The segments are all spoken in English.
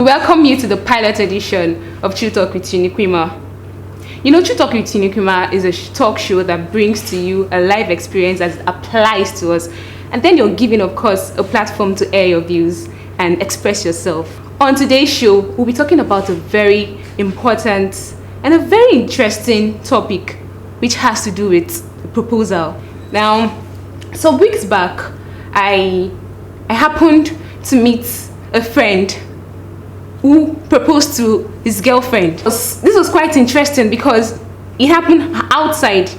welcome you to the pilot edition of TruTok with Uniquima. You know, TruTok with Uniquima is a talk show that brings to you a live experience as it applies to us. And then you're given, of course, a platform to air your views and express yourself. On today's show, we'll be talking about a very important and a very interesting topic, which has to do with proposal. Now, some weeks back, I happened to meet a friend who proposed to his girlfriend. This was quite interesting because it happened outside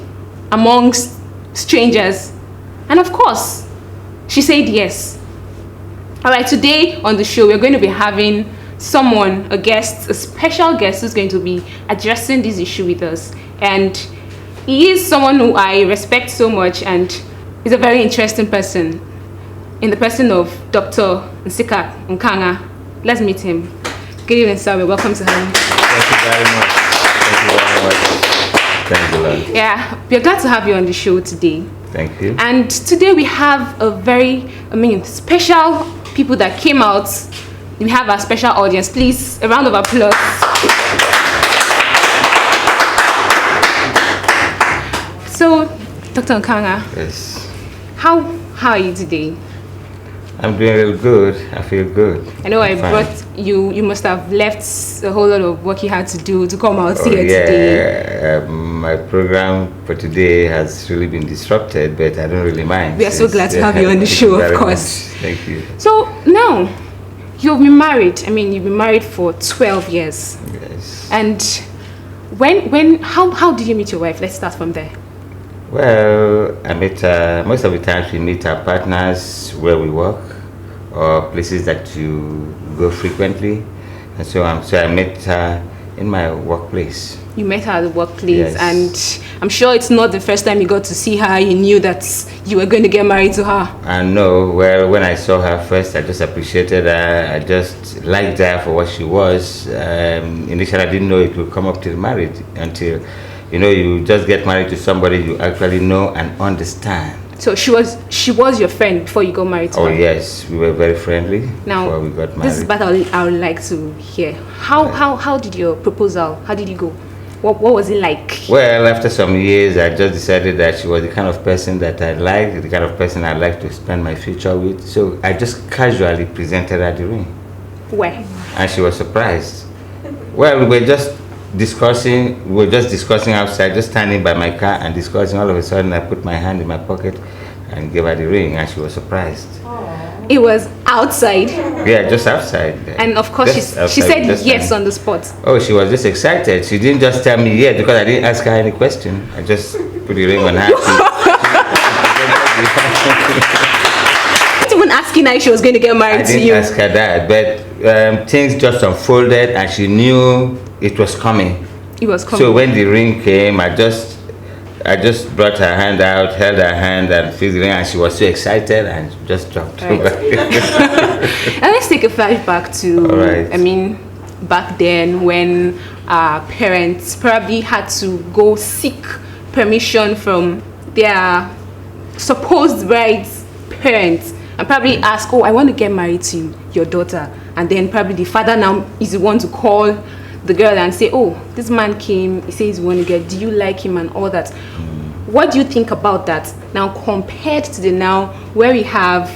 amongst strangers. And of course, she said yes. All right, today on the show, we're going to be having someone, a guest, a special guest who's going to be addressing this issue with us. And he is someone who I respect so much and is a very interesting person in the person of Dr. Nsika Nkanga. Let's meet him. Good evening, sir. Welcome to him. Thank you very much. Thank you very much. Thanks a lot. Yeah, we're glad to have you on the show today. Thank you. And today we have a very, special people that came out. We have our special audience. Please, a round of applause. So, Dr. Nkanga. Yes. How are you today? I'm doing real good. I feel good. I know I brought you. You must have left a whole lot of work you had to do to come out here today. My program for today has really been disrupted, but I don't really mind. We are so glad to have you on the show, of course. Much. Thank you. So now, you've been married. You've been married for 12 years. Yes. And how did you meet your wife? Let's start from there. Well, I met most of the times we meet our partners where we work or places that you go frequently, and so I met her in my workplace. You met her at the workplace, yes. And I'm sure it's not the first time you got to see her. You knew that you were going to get married to her. I know. Well, when I saw her first, I just appreciated her. I just liked her for what she was. Initially, I didn't know it would come up to marriage until, you just get married to somebody you actually know and understand. So she was your friend before you got married to her? Oh yes, we were very friendly before we got married. This is what I would like to hear. How did your proposal, how did it go? What was it like? Well, after some years, I just decided that she was the kind of person that I liked, the kind of person I like to spend my future with. So I just casually presented her the ring. Where? And she was surprised. Well, we were just discussing outside, just standing by my car and discussing. All of a sudden, I put my hand in my pocket and gave her the ring, and she was surprised. It was outside? Yeah, just outside. And of course, she said yes on the spot. Oh, she was just excited. She didn't just tell me yes because I didn't ask her any question. I just put the ring on her. I didn't even asking her if she was going to get married to you. I didn't ask her that, but things just unfolded and she knew it was coming. It was coming. So when the ring came, I just brought her hand out, held her hand and felt the ring, and she was so excited and just dropped. Right. And let's take a flashback to, back then when our parents probably had to go seek permission from their supposed bride's parents and probably ask, I want to get married to your daughter. And then probably the father now is the one to call the girl and say, this man came, he says he want to get, do you like him and all that. What do you think about that now compared to the now where we have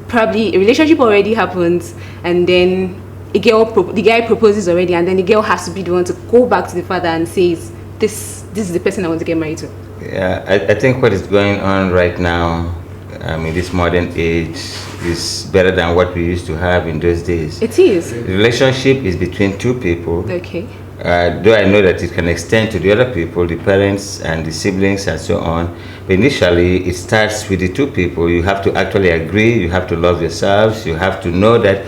probably a relationship already happens and then the guy proposes already and then the girl has to be the one to go back to the father and says, this is the person I want to get married to. Yeah, I think what is going on right now in this modern age is better than what we used to have in those days. It is. The relationship is between two people. Okay. Though I know that it can extend to the other people, the parents and the siblings and so on. But initially, it starts with the two people. You have to actually agree. You have to love yourselves. You have to know that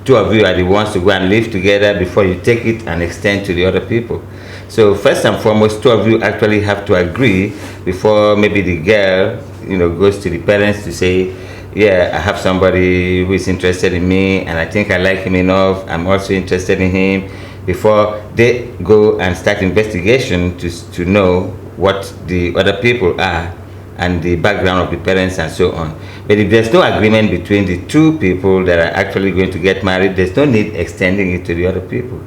two of you are the ones to go and live together before you take it and extend to the other people. So first and foremost, two of you actually have to agree before maybe the girl, goes to the parents to say, I have somebody who is interested in me and I think I like him enough. I'm also interested in him. Before they go and start investigation to know what the other people are and the background of the parents and so on. But if there's no agreement between the two people that are actually going to get married, there's no need extending it to the other people.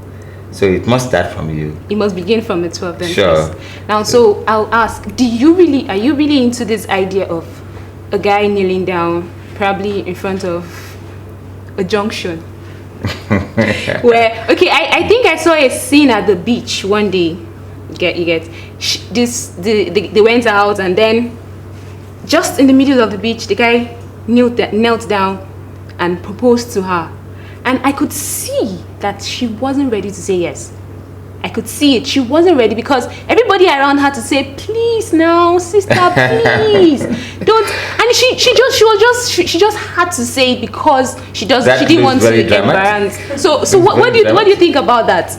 So it must start from you. It must begin from the two of them. Sure. First. Now, so I'll ask: are you really into this idea of a guy kneeling down, probably in front of a junction? Where, okay, I think I saw a scene at the beach one day. You get they went out, and then just in the middle of the beach, the guy knelt down and proposed to her, and I could see that she wasn't ready to say yes. I could see it. She wasn't ready because everybody around her to say, "Please now, sister, please don't." And she just had to say it because she didn't want to get embarrassed. So what do you think about that?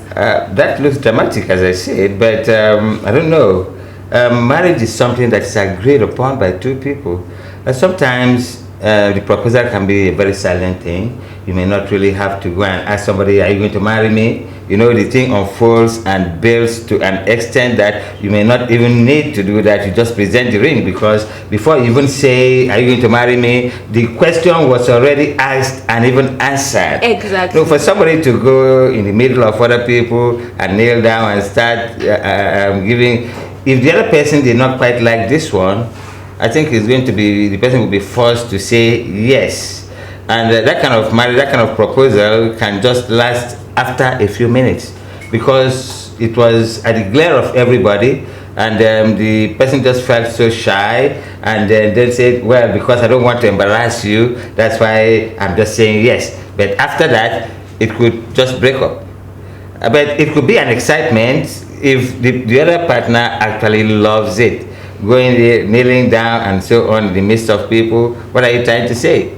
That looks dramatic, as I said, but I don't know. Marriage is something that is agreed upon by two people. Sometimes the proposal can be a very silent thing. You may not really have to go and ask somebody, "Are you going to marry me?" You know, the thing unfolds and builds to an extent that you may not even need to do that. You just present the ring, because before you even say, "Are you going to marry me?" the question was already asked and even answered. Exactly. So for somebody to go in the middle of other people and kneel down and start giving, if the other person did not quite like this one, I think the person will be forced to say yes. And that kind of marriage, that kind of proposal can just last after a few minutes, because it was at the glare of everybody, and the person just felt so shy, and then said, "Well, because I don't want to embarrass you, that's why I'm just saying yes." But after that, it could just break up. But it could be an excitement if the other partner actually loves it. Going there, kneeling down and so on in the midst of people. What are you trying to say?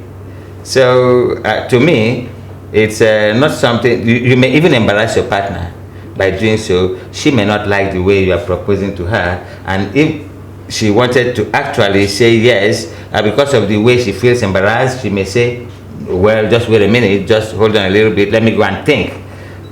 So to me, it's not something, you may even embarrass your partner by doing so. She may not like the way you are proposing to her, and if she wanted to actually say yes, because of the way she feels embarrassed, she may say, "Well, just wait a minute, just hold on a little bit, let me go and think."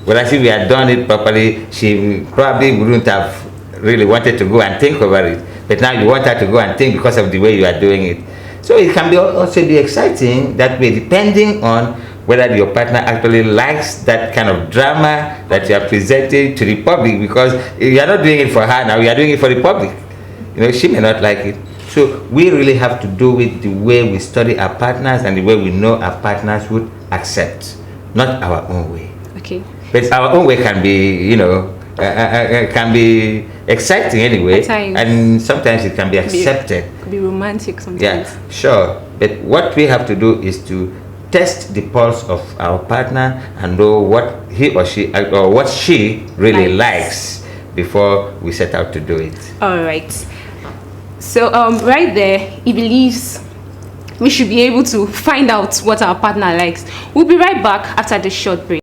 Whereas if we had done it properly, she probably wouldn't have really wanted to go and think over it. But now you want her to go and think because of the way you are doing it. So it can also be exciting that way, depending on whether your partner actually likes that kind of drama that you are presenting to the public, because you are not doing it for her now, you are doing it for the public. You know, she may not like it. So we really have to do it the way we study our partners and the way we know our partners would accept, not our own way. Okay. But our own way can be, can be exciting anyway, and sometimes it can be accepted. Could be romantic sometimes. Yeah, sure. But what we have to do is to test the pulse of our partner and know what he or she or what she really likes before we set out to do it. All right. So right there, he believes we should be able to find out what our partner likes. We'll be right back after this short break.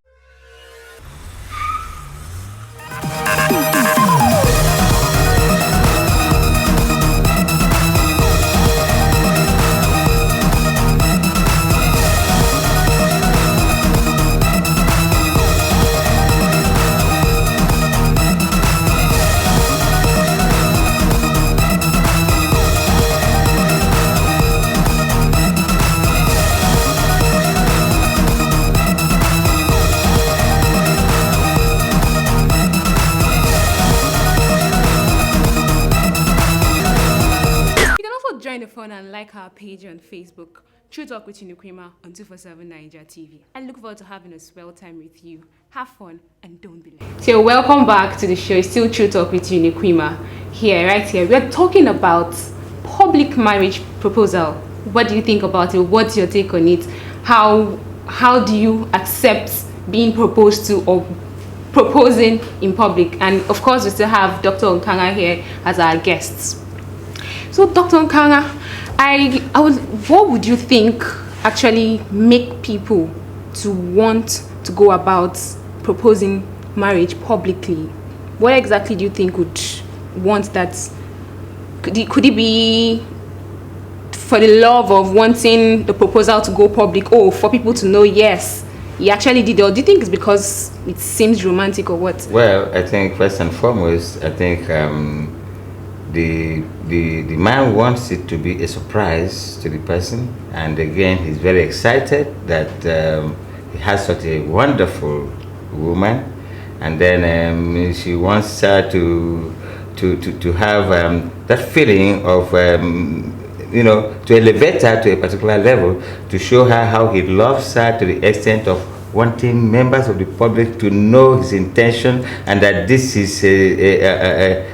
And like our page on Facebook, TruTok with Uniquima on 247 Nigeria TV. I look forward to having a swell time with you. Have fun and don't be late. So welcome back to the show. It's still TruTok with Uniquima. Right here. We're talking about public marriage proposal. What do you think about it? What's your take on it? How do you accept being proposed to or proposing in public? And of course, we still have Dr. Nkanga here as our guests. So Dr. Nkanga, what would you think actually make people to want to go about proposing marriage publicly? What exactly do you think would want that? Could it be for the love of wanting the proposal to go public, or for people to know, yes, he actually did it? Or do you think it's because it seems romantic, or what? Well, I think first and foremost, the man wants it to be a surprise to the person, and again he's very excited that he has such a wonderful woman, and then she wants her to have that feeling of to elevate her to a particular level, to show her how he loves her to the extent of wanting members of the public to know his intention, and that this is a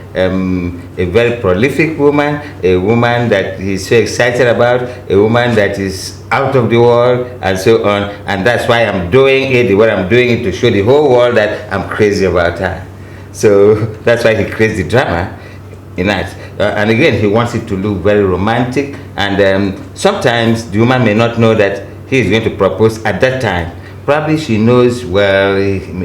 very prolific woman, a woman that he's so excited about, a woman that is out of the world, and so on. And that's why I'm doing it the way I'm doing it, to show the whole world that I'm crazy about her. So that's why he creates the drama in that. And again, he wants it to look very romantic, and sometimes the woman may not know that he is going to propose at that time. Probably she knows, well,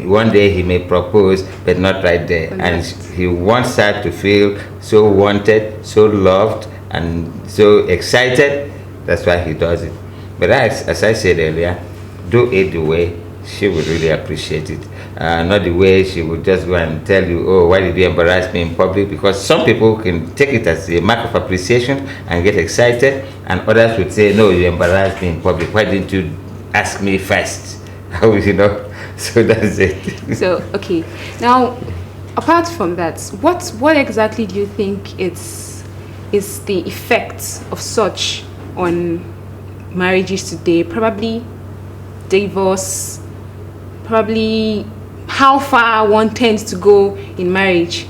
one day he may propose, but not right there. And he wants her to feel so wanted, so loved, and so excited. That's why he does it. But as I said earlier, do it the way she would really appreciate it. Not the way she would just go and tell you, oh, why did you embarrass me in public? Because some people can take it as a mark of appreciation and get excited, and others would say, no, you embarrassed me in public. Why didn't you ask me first? How would you know? So that's it. So, okay. Now, apart from that, what exactly do you think is the effect of such on marriages today? Probably divorce, probably how far one tends to go in marriage.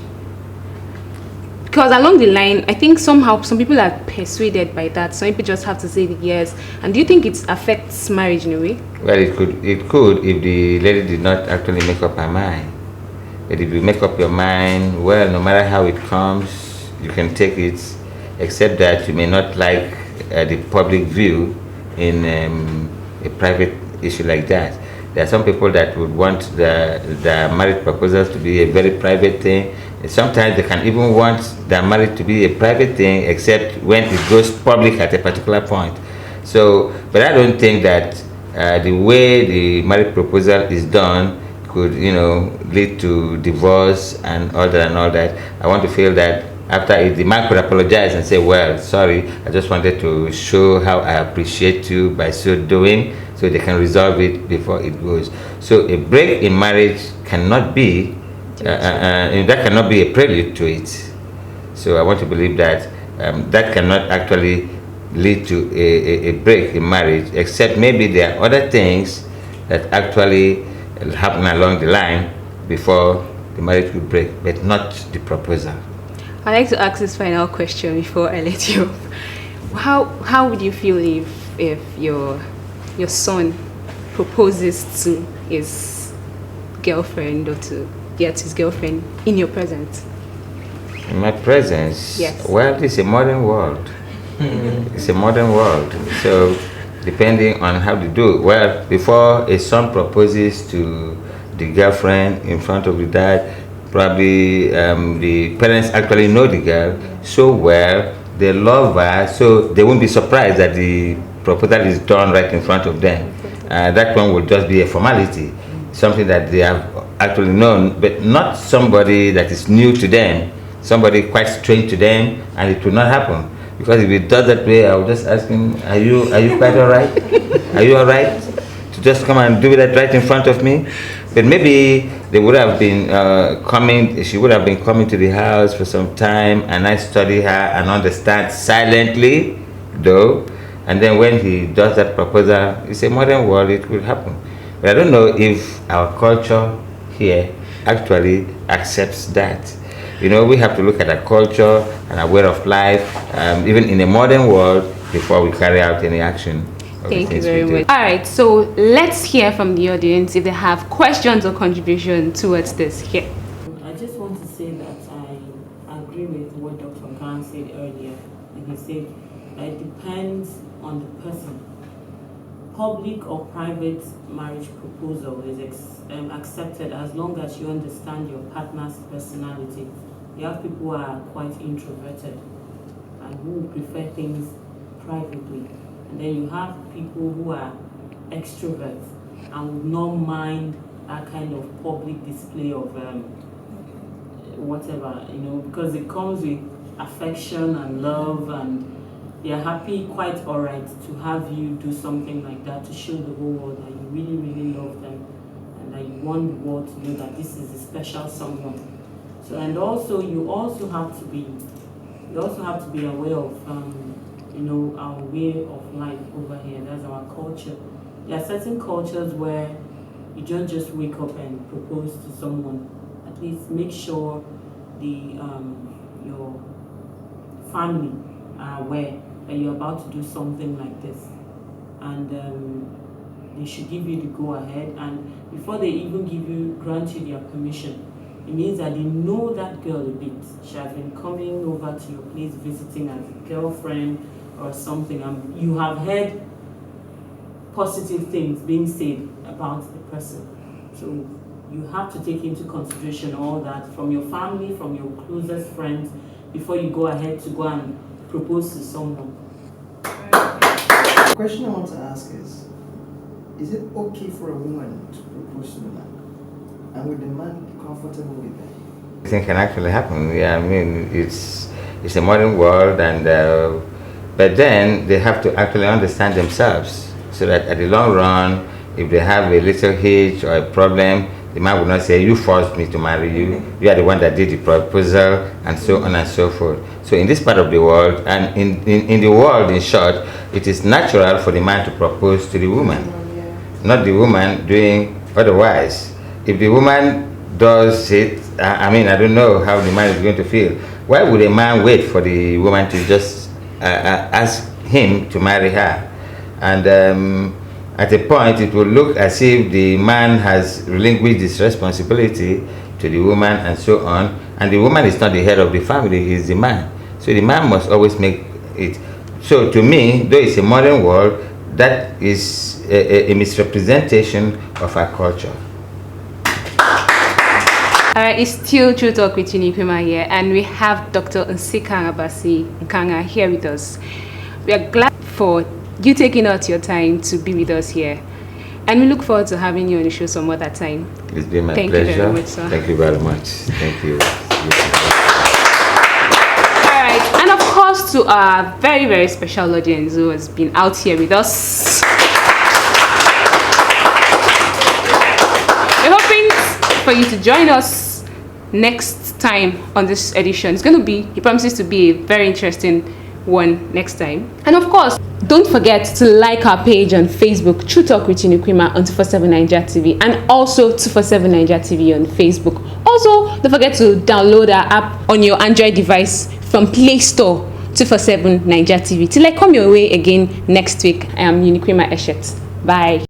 Because along the line, I think somehow some people are persuaded by that. Some people just have to say the yes. And do you think it affects marriage in a way? Well, it could if the lady did not actually make up her mind. But if you make up your mind, well, no matter how it comes, you can take it, except that you may not like the public view in a private issue like that. There are some people that would want the marriage proposals to be a very private thing. Sometimes they can even want their marriage to be a private thing, except when it goes public at a particular point. So, but I don't think that the way the marriage proposal is done could, lead to divorce and all that. I want to feel that after it, the man could apologize and say, well, sorry, I just wanted to show how I appreciate you by so doing, so they can resolve it before it goes. So a break in marriage cannot be, that cannot be a prelude to it. So I want to believe that that cannot actually lead to a break in marriage, except maybe there are other things that actually happen along the line before the marriage will break, but not the proposal. I'd like to ask this final question before I let you off. How would you feel if your son proposes to his girlfriend, or to get his girlfriend in your presence? In my presence? Yes. Well, it's a modern world. It's a modern world. So depending on how they do it. Well, before a son proposes to the girlfriend in front of the dad, probably the parents actually know the girl so well, they love her, so they won't be surprised that the proposal is done right in front of them. That one will just be a formality, something that they have actually known, but not somebody that is new to them, somebody quite strange to them, and it will not happen. Because if it does that way, I will just ask him, are you quite all right? Are you all right to just come and do that right in front of me? But maybe they would have been she would have been coming to the house for some time, and I study her and understand silently, though. And then when he does that proposal, it's a modern world, it could happen. But I don't know if our culture here actually accepts that. We have to look at our culture and our way of life, even in a modern world, before we carry out any action. Thank you very much. All right, so let's hear from the audience if they have questions or contribution towards this here. I just want to say that I agree with what Dr. Khan said earlier. And he said that it depends on the person. Public or private marriage proposal is accepted as long as you understand your partner's personality. You have people who are quite introverted and who prefer things privately. And then you have people who are extroverts and would not mind that kind of public display of whatever, because it comes with affection and love, and they're happy, quite alright, to have you do something like that to show the whole world that you really, really love them and that you want the world to know that this is a special someone. So, and also you also have to be aware of our way of life over here. That's our culture. There are certain cultures where you don't just wake up and propose to someone. At least make sure your family are aware that you're about to do something like this, and they should give you the go ahead. And before they even grant you their permission, it means that they know that girl a bit. She has been coming over to your place visiting as a girlfriend or something, and you have heard positive things being said about the person. So you have to take into consideration all that from your family, from your closest friends, before you go ahead to go and propose to someone. The question I want to ask is it okay for a woman to propose to a man? And would the man be comfortable with that? I think can actually happen. Yeah, I mean, it's a modern world, and but then they have to actually understand themselves, so that at the long run, if they have a little hitch or a problem, the man will not say, "You forced me to marry you. You are the one that did the proposal," and so on and so forth. So in this part of the world, and in the world, in short, it is natural for the man to propose to the woman, not the woman doing otherwise. If the woman does it, I mean, I don't know how the man is going to feel. Why would a man wait for the woman to just ask him to marry her? And at a point, it will look as if the man has relinquished his responsibility to the woman and so on. And the woman is not the head of the family, he is the man. So the man must always make it. So to me, though it's a modern world, that is a misrepresentation of our culture. It's still True Talk with Uniquima here, and we have Dr. Nsika Abasi Nkanga here with us. We are glad for you taking out your time to be with us here, and we look forward to having you on the show some other time. It's been my pleasure. Thank you very much, sir. Thank you very much. Thank you. All right, and of course to our very, very special audience who has been out here with us. We're hoping for you to join us next time on this edition. It's going to be, he promises to be a very interesting one next time. And of course, don't forget to like our page on Facebook, True Talk with Uniquima on 247 Nigeria TV, and also 247 Nigeria TV on Facebook. Also, don't forget to download our app on your Android device from Play Store, 247 Nigeria TV. Till I come your way again next week, I am Uniquima Eshet. Bye.